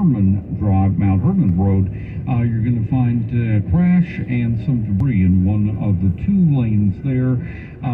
Mount Herman Road, you're going to find a crash and some debris in one of the two lanes there.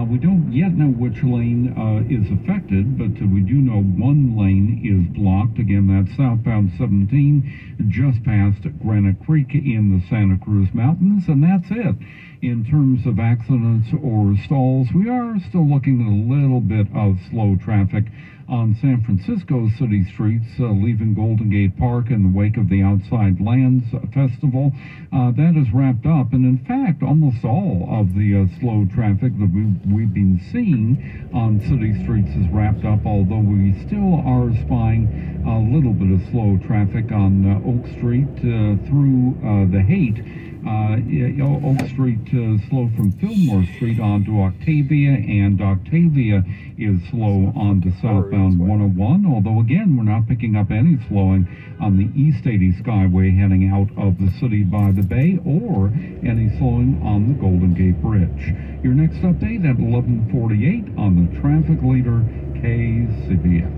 We don't yet know which lane is affected, but we do know one lane is blocked. Again, that's southbound 17, just past Granite Creek in the Santa Cruz Mountains, and that's it. In terms of accidents or stalls, we are still looking at a little bit of slow traffic on San Francisco city streets, leaving Golden Gate Park in the wake of the Outside Lands Festival. That is wrapped up, and in fact, almost all of the slow traffic that we've been seeing on city streets is wrapped up, although we still are spying a little bit of slow traffic on Oak Street through the Haight. Oak Street slow from Fillmore Street onto Octavia, and Octavia is slow onto southbound 101, although again, we're not picking up any slowing on the East 80 Skyway heading out of the city by the Bay, or any slowing on the Golden Gate Bridge. Your next update at 11:48 on the traffic leader, KCBS.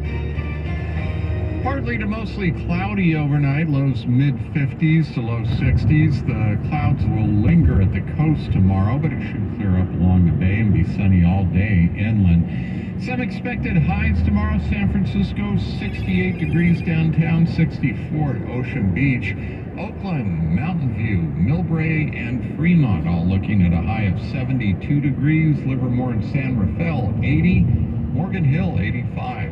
Partly to mostly cloudy overnight, lows mid-50s to low 60s. The clouds will linger at the coast tomorrow, but it should clear up along the bay and be sunny all day inland. Some expected highs tomorrow. San Francisco, 68 degrees downtown, 64 at Ocean Beach. Oakland, Mountain View, Millbrae, and Fremont all looking at a high of 72 degrees. Livermore and San Rafael, 80. Morgan Hill, 85.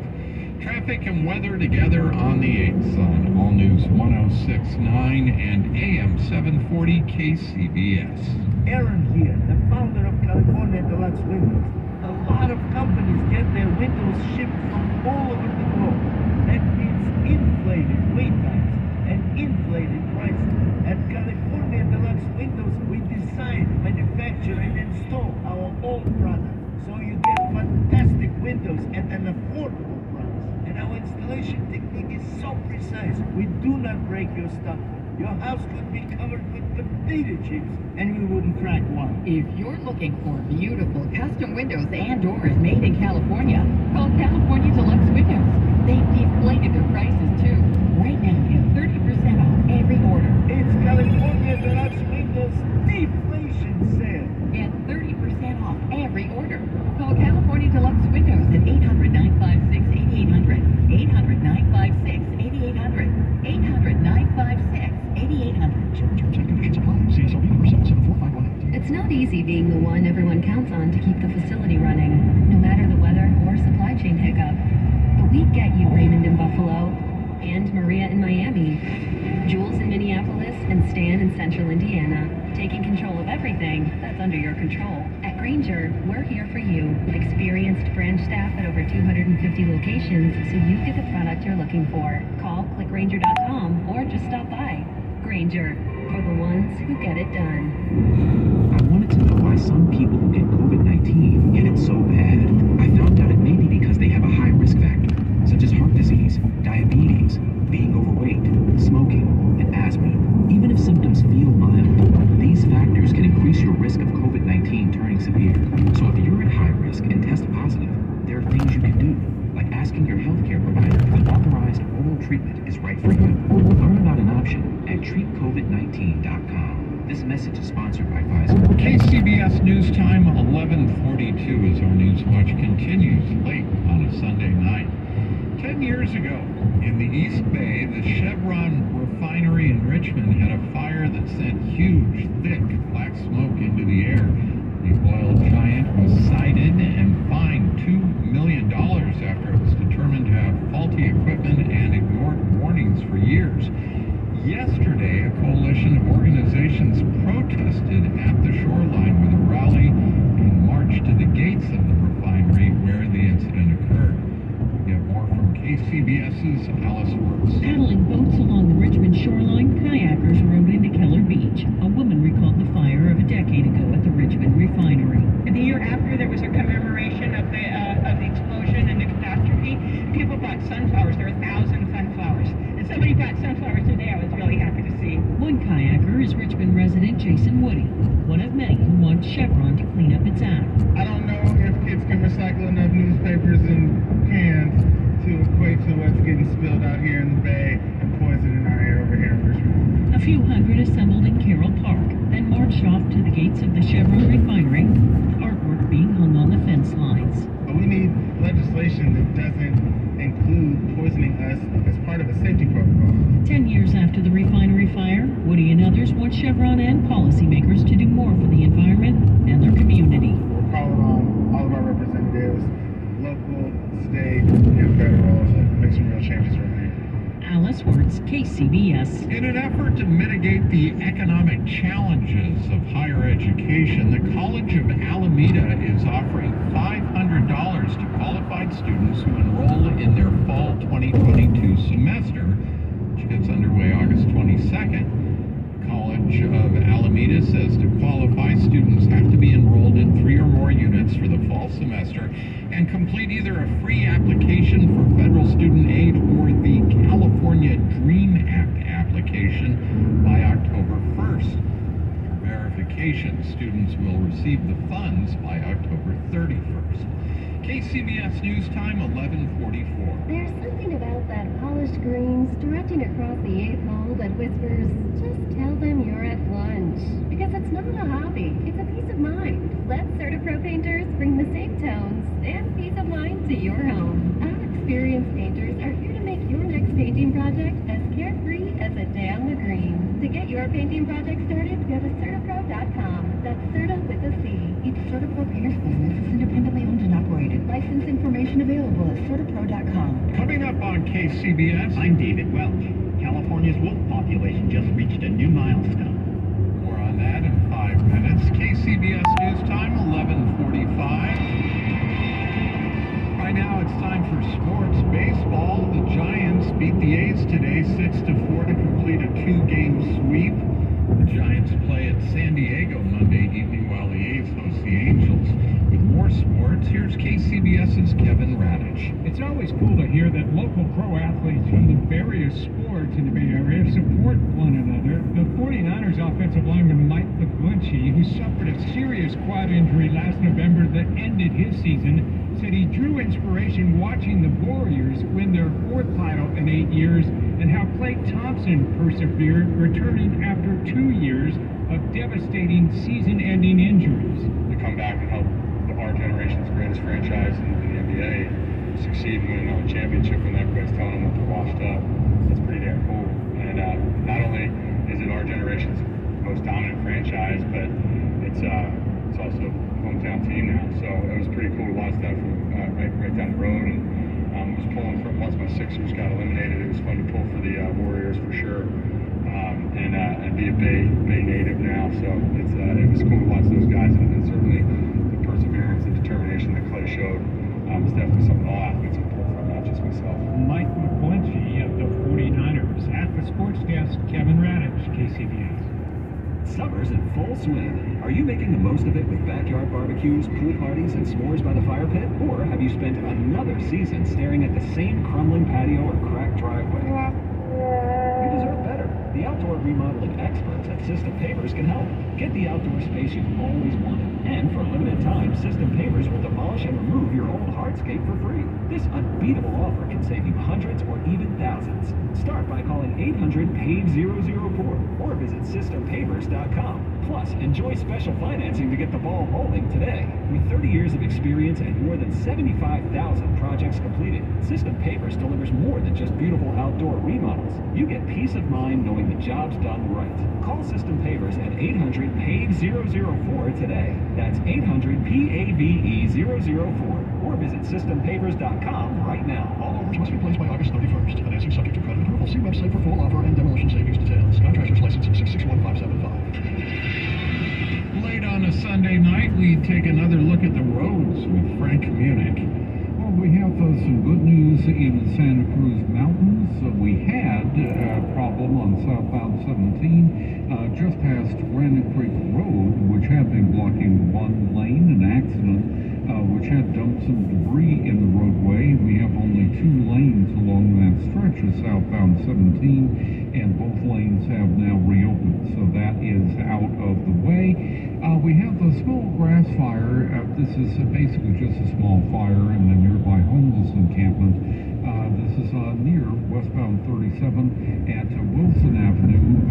Traffic and weather together on the 8th on All News 106.9 and AM 740 KCBS. Aaron here, the founder of California Deluxe Windows. A lot of companies get their windows shipped from all over the globe. That means inflated wait times and inflated prices. At California Deluxe Windows, we design, manufacture, and install our own product, so you get fantastic windows at an affordable price. And our installation technique is so precise, we do not break your stuff. Your house could be covered with potato chips, and we wouldn't crack one. If you're looking for beautiful custom windows and doors made in California, call California Deluxe Windows. They've deflated their prices too. Right now, get 30% off every order. It's California Deluxe Windows deflation sale. Get 30% off every order. Call California Deluxe Windows at 800-956-8800, 800-956-8800, 800-956-8800. It's not easy being the one everyone counts on to keep the facility running, no matter the weather or supply chain hiccup. But we get you, Raymond in Buffalo, and Maria in Miami, Jules in Minneapolis, and Stan in Central Indiana, taking control of everything that's under your control. At Grainger, we're here for you, with experienced branch staff at over 250 locations, so you get the product you're looking for. Call clickgrainger.com or just stop by. Grainger, for the ones who get it done. I wanted to know why some people who get COVID-19 get it so bad. I found out it may be because they have a high risk factor, such as heart disease, diabetes, being overweight, smoking, and asthma. Even if symptoms feel mild, these factors can increase your risk of COVID-19 turning severe. So if you're at high risk and test positive, there are things you can do, like asking your healthcare provider if the authorized oral treatment is right for you. Learn about an option at treatcovid19.com. This message is sponsored by Pfizer. KCBS News Time 11:42 as our News Watch continues late on a Sunday night. 10 years ago, in the East Bay, the Chevron refinery in Richmond had a fire that sent huge, thick black smoke into the air. The oil giant was cited and fined $2 million after it was determined to have faulty equipment and ignored warnings for years. Yesterday, a coalition of organizations protested at the shoreline with a rally and marched to the gates of the refinery where the incident occurred. We get more from KCBS's Alice Works. Paddling boats along the Richmond shoreline, kayakers rode into Keller Beach. A woman recalled the fire of a decade ago at the Richmond refinery. The year after, there was a commemoration of the explosion and the catastrophe. People brought sunflowers. There were 1,000 sunflowers. And somebody brought sunflowers today. I was really happy to see. One kayaker is Richmond resident Jason Woody, one of many who wants Chevron to clean up its act. I don't know if kids can recycle enough newspapers and cans to equate to what's getting spilled out here in the bay and poisoning our few hundred assembled in Carroll Park, then marched off to the gates of the Chevron refinery, artwork being hung on the fence lines. But we need legislation that doesn't include poisoning us as part of a safety protocol. 10 years after the refinery fire, Woody and others want Chevron and policymakers to do more for the environment and their community. We're calling on all of our representatives, local, state, and federal, to make some real changes right now. Alice Wirtz, KCBS. In an effort to mitigate the economic challenges of higher education, the College of Alameda is offering $500 to qualified students who enroll in their fall 2022 semester, which gets underway August 22nd. College of Alameda says to qualify, students have to be enrolled in 3 or more units for the fall semester and complete either a free application for federal student aid or the California DREAM Act application by October 1st. For verification, students will receive the funds by October 31st. KCBS News Time, 11:44. There's something about that polished green stretching across the 8th hole that whispers, just tell them you're at lunch. Because it's not a hobby, it's a peace of mind. Let CertaPro painters bring the same tones and peace of mind to your home. Our experienced painters are here to make your next painting project as carefree as a day on the green. To get your painting project started, go to CertaPro.com. That's Certa with a C. Each CertaPro painter's business is independently owned and operated. License information available at CertaPro.com. Coming up on KCBS, I'm David Welch. California's wolf population just reached a new milestone. More on that in 5 minutes. KCBS News Time, 11:45. Right now it's time for sports baseball. The Giants beat the A's today 6-4 to complete a 2-game sweep. The Giants play at San Diego Monday evening while the A's host the Angels. With more sports, here's KCBS's Kevin Radich. It's always cool to hear that local pro athletes from the various sports in the Bay Area support one another. The 49ers offensive lineman Mike McGlinchey, who suffered a serious quad injury last November that ended his season, said he drew inspiration watching the Warriors win their 4th title in 8 years, and how Klay Thompson persevered, returning after 2 years of devastating season-ending injuries. To come back and help our generation's greatest franchise in the NBA succeed and win another championship when everybody's telling them that they're washed up, that's pretty damn cool. And not only is it our generation's most dominant franchise, but it's also a hometown team now. So it was pretty cool to watch that from right down the road. And was pulling for once my Sixers got eliminated. It was fun to pull for the Warriors for sure. And be a Bay native now. So it was cool to watch those guys, and certainly the perseverance and determination that Klay showed is definitely something all athletes can pull from, not just myself. Mike McGlinchey of the 49ers. At the sports desk, Kevin Radich, KCBS. Summer's in full swing. Are you making the most of it with backyard barbecues, pool parties, and s'mores by the fire pit? Or have you spent another season staring at the same crumbling patio or cracked driveway? You deserve better. The outdoor remodeling experts at System Pavers can help. Get the outdoor space you've always wanted. And for a limited time, System Pavers will demolish and remove your old hardscape for free. This unbeatable offer can save you hundreds or even thousands. Start by calling 800-PAVE-004 or visit SystemPavers.com. Plus, enjoy special financing to get the ball rolling today. With 30 years of experience and more than 75,000 projects completed, System Pavers delivers more than just beautiful outdoor remodels. You get peace of mind knowing the job's done right. Call System Pavers at 800-PAVE-004 today. That's 800-PAVE-004 or visit SystemPavers.com right now. All orders must be placed by August 31st. Financing subject to credit approval. See website for full offer and demolition savings details. Contractors license 661575. Late on a Sunday night, we take another look at the roads with Frank Munich. Well, we have some good news in the Santa Cruz Mountains. We had a problem on southbound 17 just past Granite Creek Road, which had been blocking one lane, an accident which had dumped some debris in the roadway. We have only 2 lanes along that stretch of southbound 17, and both lanes have now reopened, so that is out of the way. We have the small grass fire. This is basically just a small fire in the nearby homeless encampment. This is near westbound 37 at Wilson Avenue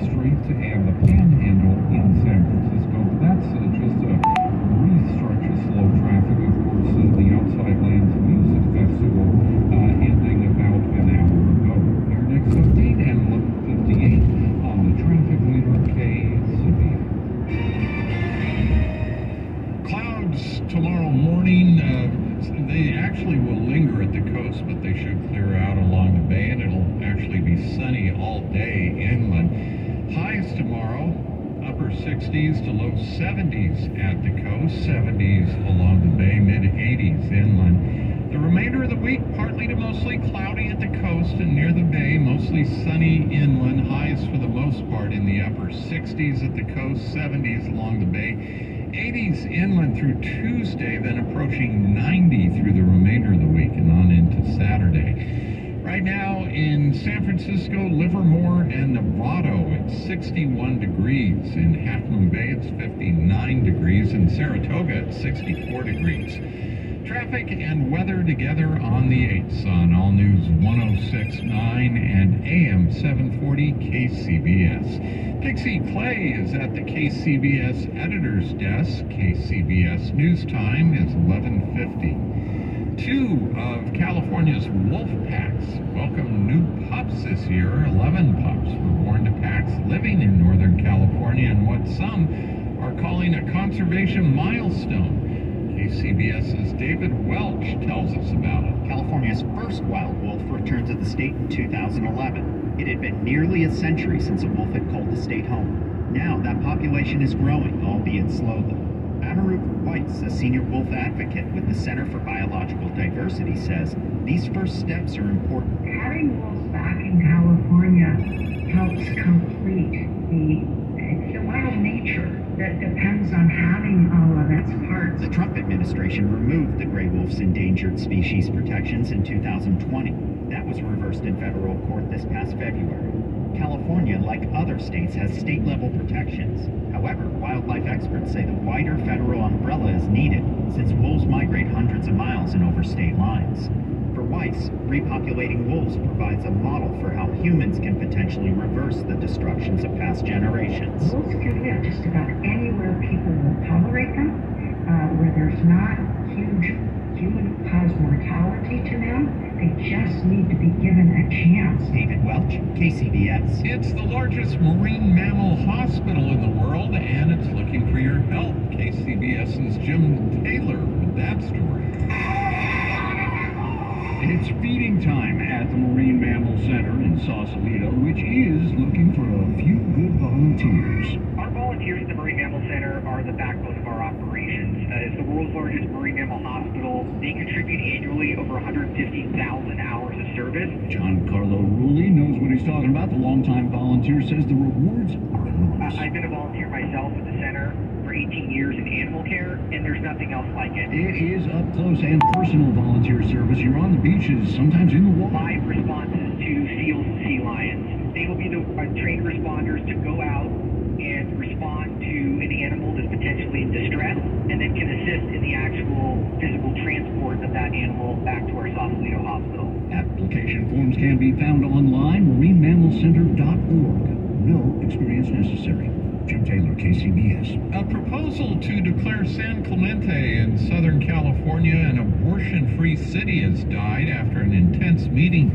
Street and the Panhandle in San Francisco. But that's just a brief stretch of slow traffic. Of course, the Outside Lands Music Festival ending about an hour ago. Your next update at 11:58 on the traffic leader KCBS. Clouds tomorrow morning. They actually will linger at the coast, but they should clear out along the bay, and it'll actually be sunny all day inland. Highs tomorrow, upper 60s to low 70s at the coast, 70s along the bay, mid-80s inland. The remainder of the week, partly to mostly cloudy at the coast and near the bay, mostly sunny inland. Highs for the most part in the upper 60s at the coast, 70s along the bay. 80s inland through Tuesday, then approaching 90 through the remainder of the week and on into Saturday. Right now in San Francisco, Livermore, and Novato, it's 61 degrees. In Half Moon Bay, it's 59 degrees. In Saratoga, it's 64 degrees. Traffic and weather together on the 8s on All News 106.9 and AM 740 KCBS. Pixie Clay is at the KCBS editor's desk. KCBS News Time is 11:50. Two of California's wolf packs welcome new pups this year. 11 pups were born to packs living in Northern California in what some are calling a conservation milestone. KCBS's David Welch tells us about it. California's first wild wolf returned to the state in 2011. It had been nearly a century since a wolf had called the state home. Now that population is growing, albeit slowly. Amaru Weiss, a senior wolf advocate with the Center for Biological Diversity, says these first steps are important. Having wolves back in California helps complete it's the wild nature that depends on having all of its parts. The Trump administration removed the gray wolf's endangered species protections in 2020. That was reversed in federal court this past February. California, like other states, has state-level protections. However, wildlife experts say the wider federal umbrella is needed since wolves migrate hundreds of miles and over state lines. For Weiss, repopulating wolves provides a model for how humans can potentially reverse the destructions of past generations. Wolves can live just about anywhere people will tolerate them, where there's not huge human-caused mortality to them. They just need to be given a chance. David Welch, KCBS. It's the largest marine mammal hospital in the world, and it's looking for your help. KCBS's Jim Taylor with that story. It's feeding time at the Marine Mammal Center in Sausalito, which is looking for a few good volunteers. Our volunteers at the Marine Mammal Center are the backbone of our operations. As the world's largest marine mammal hospital, they contribute annually over 150,000 hours of service. John Carlo Rulli knows what he's talking about. The longtime volunteer says the rewards are enormous. I've been a volunteer myself at the center for 18 years in animal care, and there's nothing else like it. It is up close and personal volunteer service. You're on the beaches, sometimes in the water. Live responses to seals and sea lions. They will be the trained responders to go out and respond to any animal that's potentially in distress, and then can assist in the actual physical transport of that animal back to our Sausalito hospital. Application forms can be found online, marinemammalcenter.org. No experience necessary. Jim Taylor, KCBS. A proposal to declare San Clemente in Southern California an abortion-free city has died after an intense meeting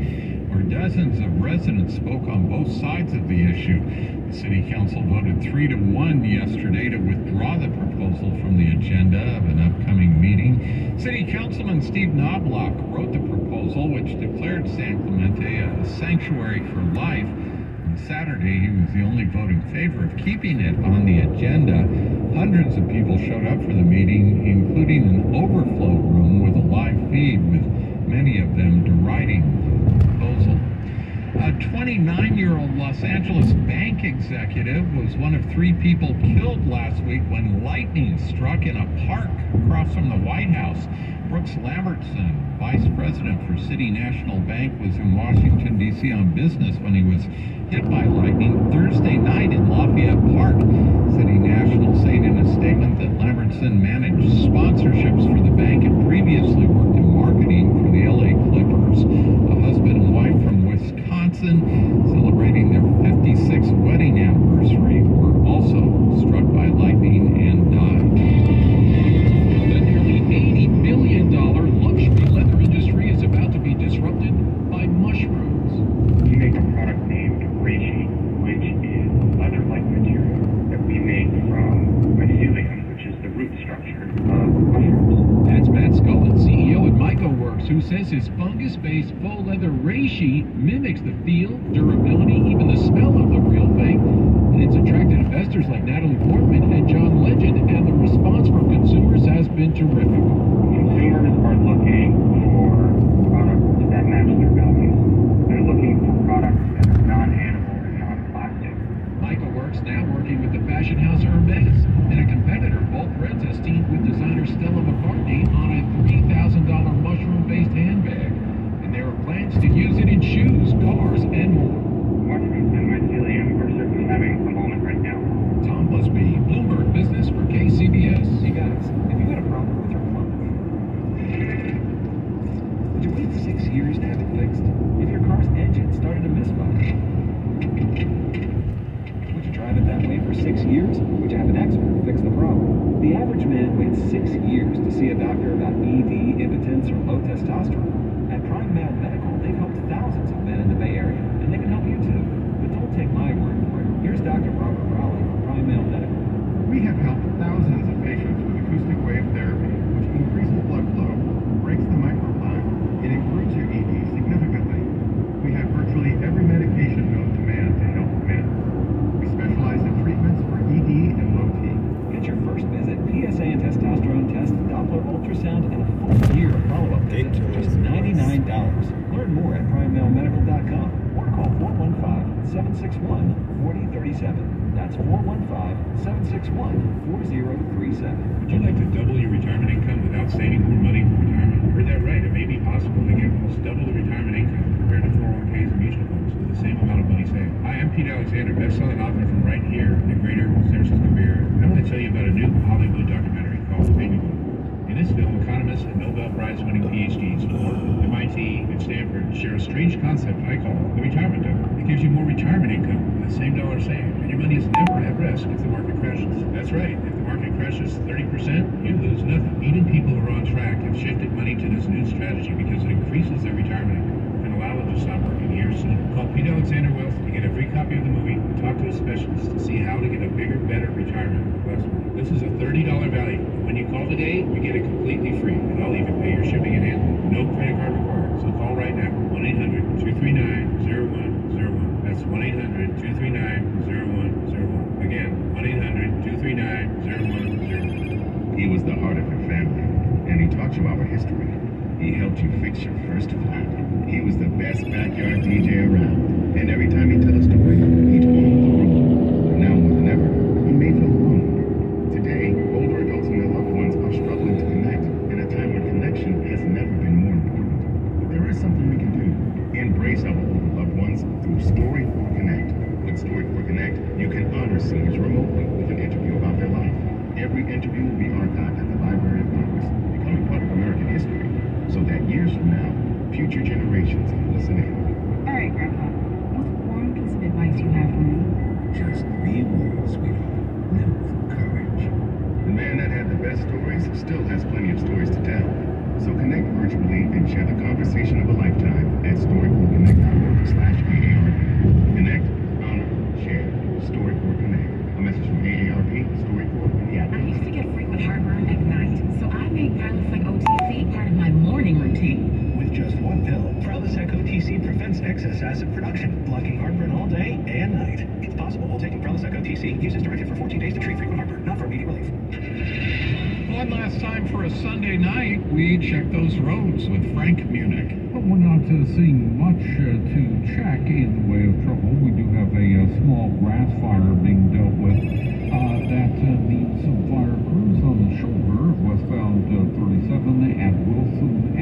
where dozens of residents spoke on both sides of the issue. The City Council voted 3-1 yesterday to withdraw the proposal from the agenda of an upcoming meeting. City Councilman Steve Knobloch wrote the proposal, which declared San Clemente a sanctuary for life. Saturday, he was the only vote in favor of keeping it on the agenda. Hundreds of people showed up for the meeting, including an overflow room with a live feed, with many of them deriding the proposal. A 29-year-old Los Angeles bank executive was one of 3 people killed last week when lightning struck in a park across from the White House. Brooks Lambertson, vice president for City National Bank, was in Washington, D.C. on business when he was hit by lightning Thursday night in Lafayette Park. City National saying in a statement that Lambertson managed sponsorships for the bank and previously worked in marketing for the LA Clippers. A husband and wife from Wisconsin celebrating their 56th wedding who says his fungus-based faux leather reishi mimics the feel, durability, even the smell of the real thing. And it's attracted investors like Natalie Portman and John Legend, and the response from consumers has been terrific. Consumers are looking for products that match their values. They're looking for products that are non-animal and non-plastic. Michael Works now working with the fashion house Hermes, and a competitor, Bolt Threads, has teamed with designer Stella McCartney on a $3,000 mushroom-based handbag. And there are plans to use it in shoes, cars, and more. Mushrooms and mycelium are certainly having a moment right now. Tom Busby, Bloomberg Business for KCBS. Hey guys, if you had a problem with your plumber, would you wait 6 years to have it fixed? If your car's engine started to misfire, would you drive it that way for 6 years? Or would you have an expert fix the problem? The average man waits 6 years to see a doctor about ED, impotence, or low testosterone. At Prime Male Medical, they've helped thousands of men in the Bay Area, and they can help you too. But don't take my word for it. Here's Dr. Robert Rowley from Prime Male Medical. We have helped thousands of patients with acoustic wave therapy, which increases blood flow, breaks the microbiome, and improves your ED significantly. We have virtually every medication known to man to help men. We specialize in treatments for ED and low T. Get your first visit, PSA and testosterone test, Doppler ultrasound, and a full year of follow-up visit for just $99. Learn more at PrimeMaleMedical.com or call 415-761-4037. That's 415-761-4037. Would you like to double your retirement income without saving more money for retirement? You heard that right. It may be possible to get almost double the retirement income compared to 401ks and mutual funds with the same amount of money saved. Hi, I'm Pete Alexander, best-selling author from right here in the greater San Francisco Bay Area. I want to tell you about a new Hollywood documentary called Baby Boom. In this film, economists and Nobel Prize-winning PhDs from Harvard, MIT, and Stanford share a strange concept I call the retirement dollar. It gives you more retirement income with the same dollar saved, and your money is never at risk if the market crashes. That's right. If the market crashes 30%, you lose nothing. Even people who are on track have shifted money to this new strategy because it increases their retirement income and allow them to stop working years sooner. Call Pete Alexander Wealth to get a free copy of the movie and talk to a specialist to see how to get a bigger, better retirement investment. This is a $30 value. When you call today, you get it completely free, and I'll even pay your shipping and handling. No credit card required. So call right now. 1-800-239-0101. That's 1-800-239-0101. Again, 1-800-239-0101. He was the heart of your family, and he taught you our history. He helped you fix your first flat. He was the best backyard DJ around, and every time he tells a story, he told the room. But now more than ever, he may feel alone. Today, older adults and their loved ones are struggling to connect in a time when connection has never been more important. But there is something we can do. Embrace our older loved ones through StoryCorps Connect. With StoryCorps Connect, you can honor seniors remotely with an interview about their life. Every interview will be archived at the Library of Congress, becoming part of American history, so that years from now, future generations can listen in. All right, Grandpa. What's one piece of advice you have for me? Just 3 words, sweetheart. Live with courage. The man that had the best stories still has plenty of stories to tell. So connect virtually and share the conversation of a lifetime at StoryCorpsConnect.org/AARP. Connect, honor, share. StoryCorps Connect. A message from AARP, StoryCorps, and the I used to get frequent heartburn at night, so I made Prilosec OTC part of my morning routine. With just one pill, Prilosec OTC prevents excess acid production, blocking heartburn all day and night. It's possible while taking Prilosec OTC. Use as directed for 14 days to treat frequent heartburn, not for immediate relief. One last time for a Sunday night, we check those roads with Frank Munich. But we're not seeing much to check in the way of trouble. We do have a small grass fire being dealt with. That needs some fire crews on the shoulder of westbound 37 at Wilson